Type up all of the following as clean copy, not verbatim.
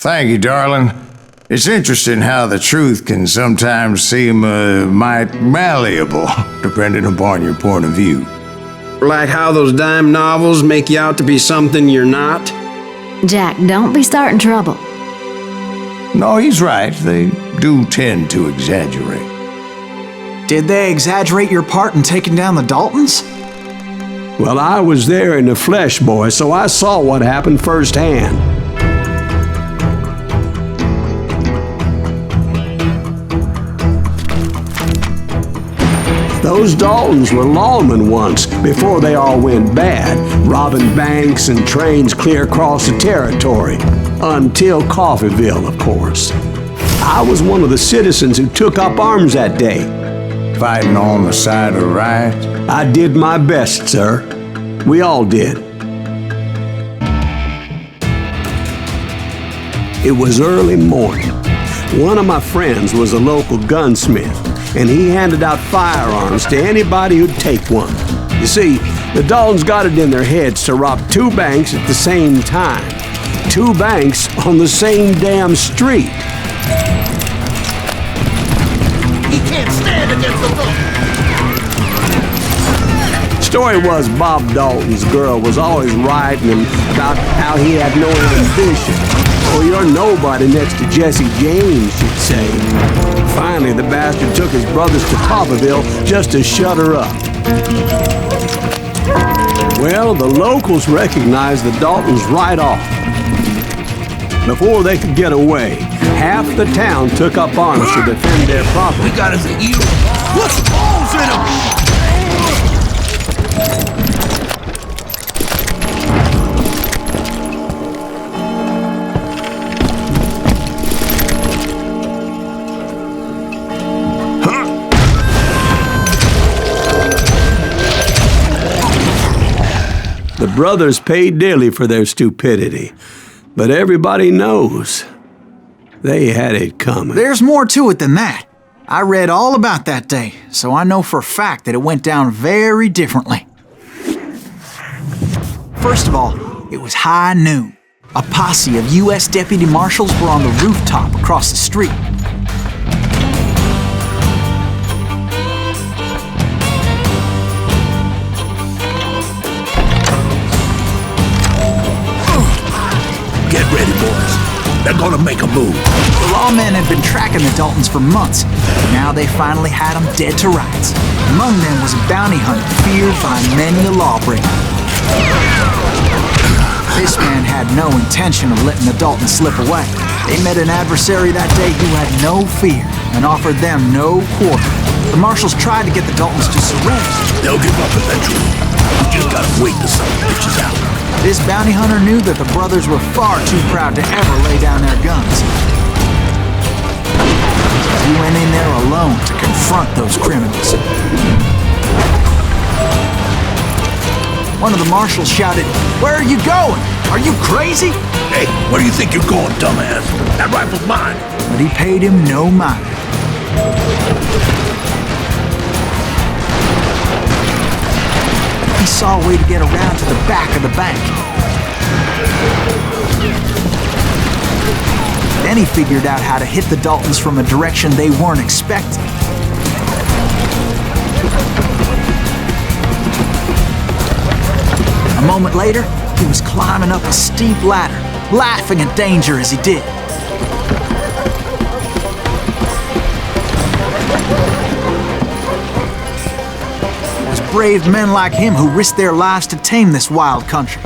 Thank you, darling. It's interesting how the truth can sometimes seem might malleable, depending upon your point of view. Like how those dime novels make you out to be something you're not? Jack, don't be starting trouble. No, he's right. They do tend to exaggerate. Did they exaggerate your part in taking down the Daltons? Well, I was there in the flesh, boy, so I saw what happened firsthand. Those Daltons were lawmen once, before they all went bad, robbing banks and trains clear across the territory. Until Coffeeville, of course. I was one of the citizens who took up arms that day. Fighting on the side of right? I did my best, sir. We all did. It was early morning. One of my friends was a local gunsmith, and he handed out firearms to anybody who'd take one. You see, the Daltons got it in their heads to rob 2 banks at the same time. 2 banks on the same damn street. He can't stand against the book. Story was Bob Dalton's girl was always writing him about how he had no ambition. Well, you're nobody next to Jesse James, she'd say. Finally, the bastard took his brothers to Coffeeville just to shut her up. Well, the locals recognized the Daltons right off. Before they could get away, half the town took up arms to defend their property. We got us an eater. Put some balls in him! The brothers paid dearly for their stupidity, but everybody knows they had it coming. There's more to it than that. I read all about that day, so I know for a fact that it went down very differently. First of all, it was high noon. A posse of U.S. deputy marshals were on the rooftop across the street. Get ready, boys. They're gonna make a move. The lawmen had been tracking the Daltons for months. Now they finally had them dead to rights. Among them was a bounty hunter feared by many a lawbreaker. This man had no intention of letting the Daltons slip away. They met an adversary that day who had no fear and offered them no quarter. The marshals tried to get the Daltons to surrender. They'll give up eventually. We just gotta wait till some bitches out. This bounty hunter knew that the brothers were far too proud to ever lay down their guns. He went in there alone to confront those criminals. One of the marshals shouted, "Where are you going? Are you crazy?" Hey, where do you think you're going, dumbass? That rifle's mine. But he paid him no mind. He saw a way to get around to the back of the bank. Then he figured out how to hit the Daltons from a direction they weren't expecting. A moment later, he was climbing up a steep ladder, laughing at danger as he did. It was brave men like him who risked their lives to tame this wild country.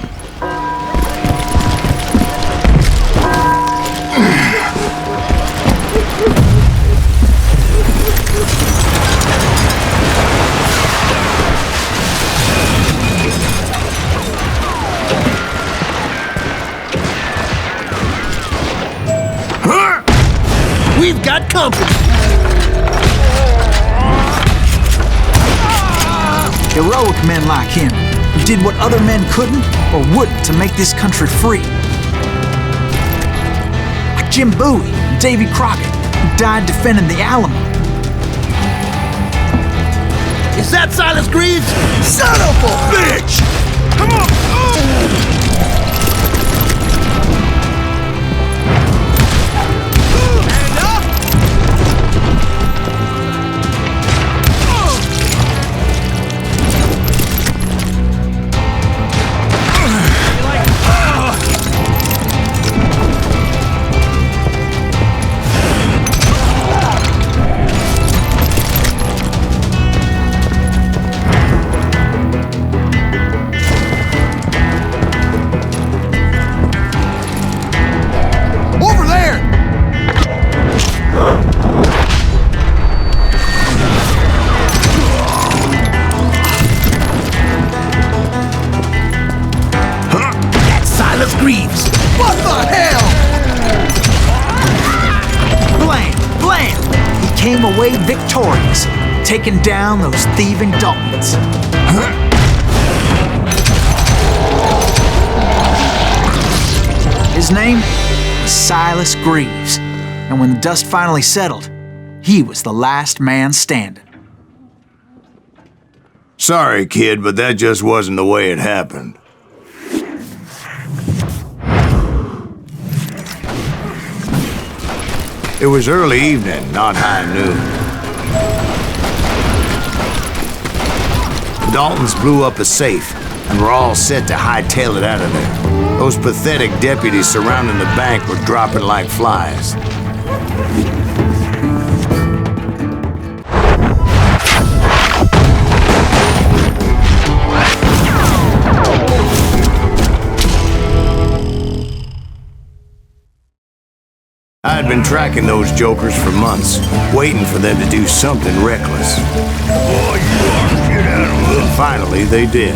We've got company. Heroic men like him, who did what other men couldn't or wouldn't to make this country free. Like Jim Bowie and Davy Crockett, who died defending the Alamo. Is that Silas Greaves? Son of a bitch! Come on! Greaves! What the hell? Blam! Blam! He came away victorious, taking down those thieving Daltons. His name was Silas Greaves, and when the dust finally settled, he was the last man standing. Sorry, kid, but that just wasn't the way it happened. It was early evening, not high noon. The Daltons blew up a safe, and were all set to hightail it out of there. Those pathetic deputies surrounding the bank were dropping like flies. I had been tracking those jokers for months, waiting for them to do something reckless. And finally, they did.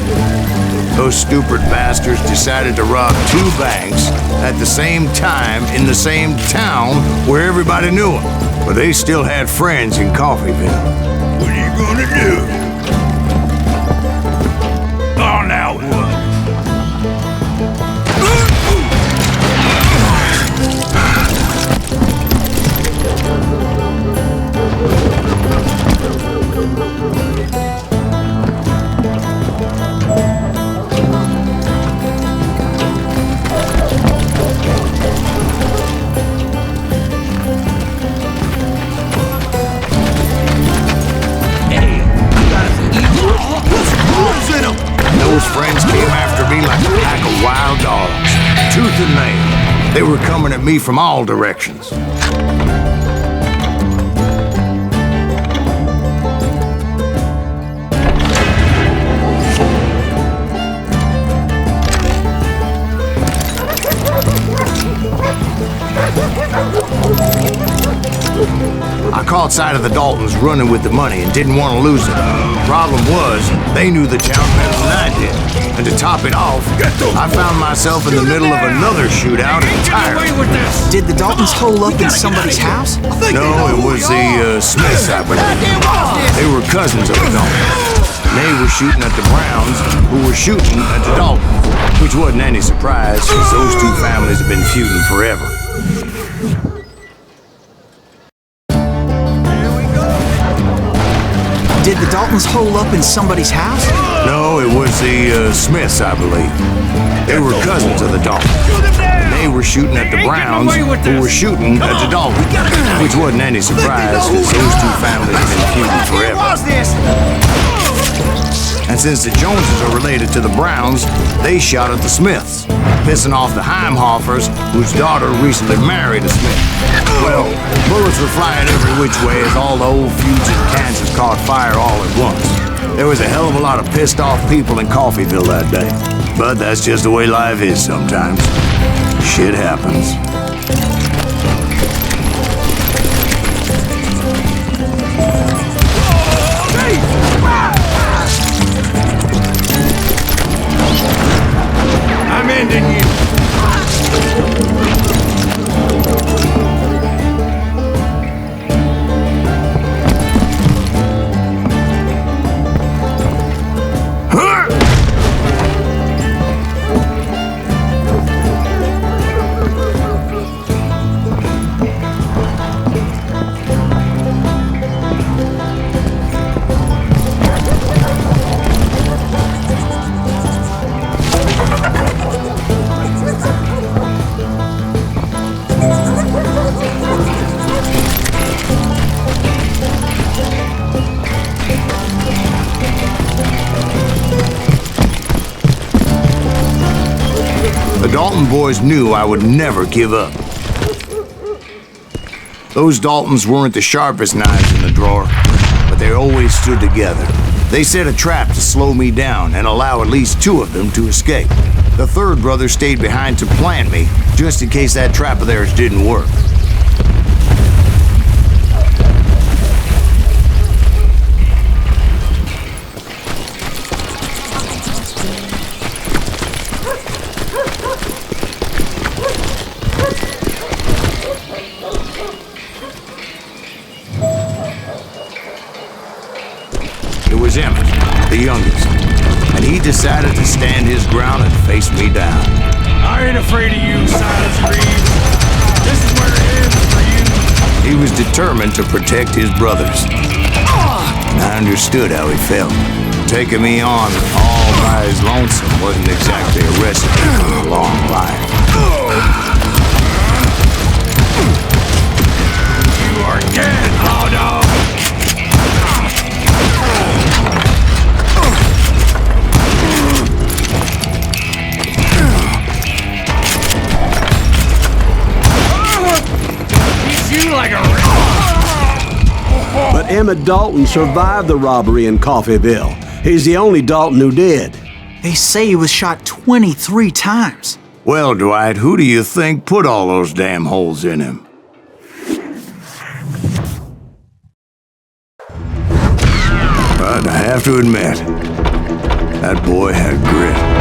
Those stupid bastards decided to rob 2 banks at the same time in the same town where everybody knew them. But they still had friends in Coffeyville. What are you gonna do? Oh, now what? Those friends came after me like a pack of wild dogs, tooth and nail. They were coming at me from all directions. I caught sight of the Daltons running with the money and didn't want to lose it. Problem was, they knew the town better than I did. And to top it off, I found myself in the middle of another shootout entirely. Did the Daltons hole up in somebody's house? No, it was the Smiths, I believe. They were cousins of the Daltons. They were shooting at the Browns, who were shooting at the Daltons, which wasn't any surprise, since those 2 families have been feuding forever. Did the Daltons hole up in somebody's house? No, it was the Smiths, I believe. They were cousins of the Daltons. They were shooting at the Browns, who were shooting at the Daltons, which wasn't any surprise, since those 2 families have been feuding forever. And since the Joneses are related to the Browns, they shot at the Smiths, pissing off the Heimhoffers, whose daughter recently married a Smith. Well, bullets were flying every which way as all the old feuds in Kansas caught fire all at once. There was a hell of a lot of pissed off people in Coffeyville that day. But that's just the way life is sometimes. Shit happens. I'm ending you. The Dalton boys knew I would never give up. Those Daltons weren't the sharpest knives in the drawer, but they always stood together. They set a trap to slow me down and allow at least 2 of them to escape. The 3rd brother stayed behind to plant me, just in case that trap of theirs didn't work. decided to stand his ground and face me down. I ain't afraid of you, Silas Reeves. This is where it ends for you. He was determined to protect his brothers. And I understood how he felt. Taking me on all by his lonesome wasn't exactly a recipe for a long life. You are dead, law dog. You like a... But Emmett Dalton survived the robbery in Coffeyville. He's the only Dalton who did. They say he was shot 23 times. Well, Dwight, who do you think put all those damn holes in him? But I have to admit, that boy had grit.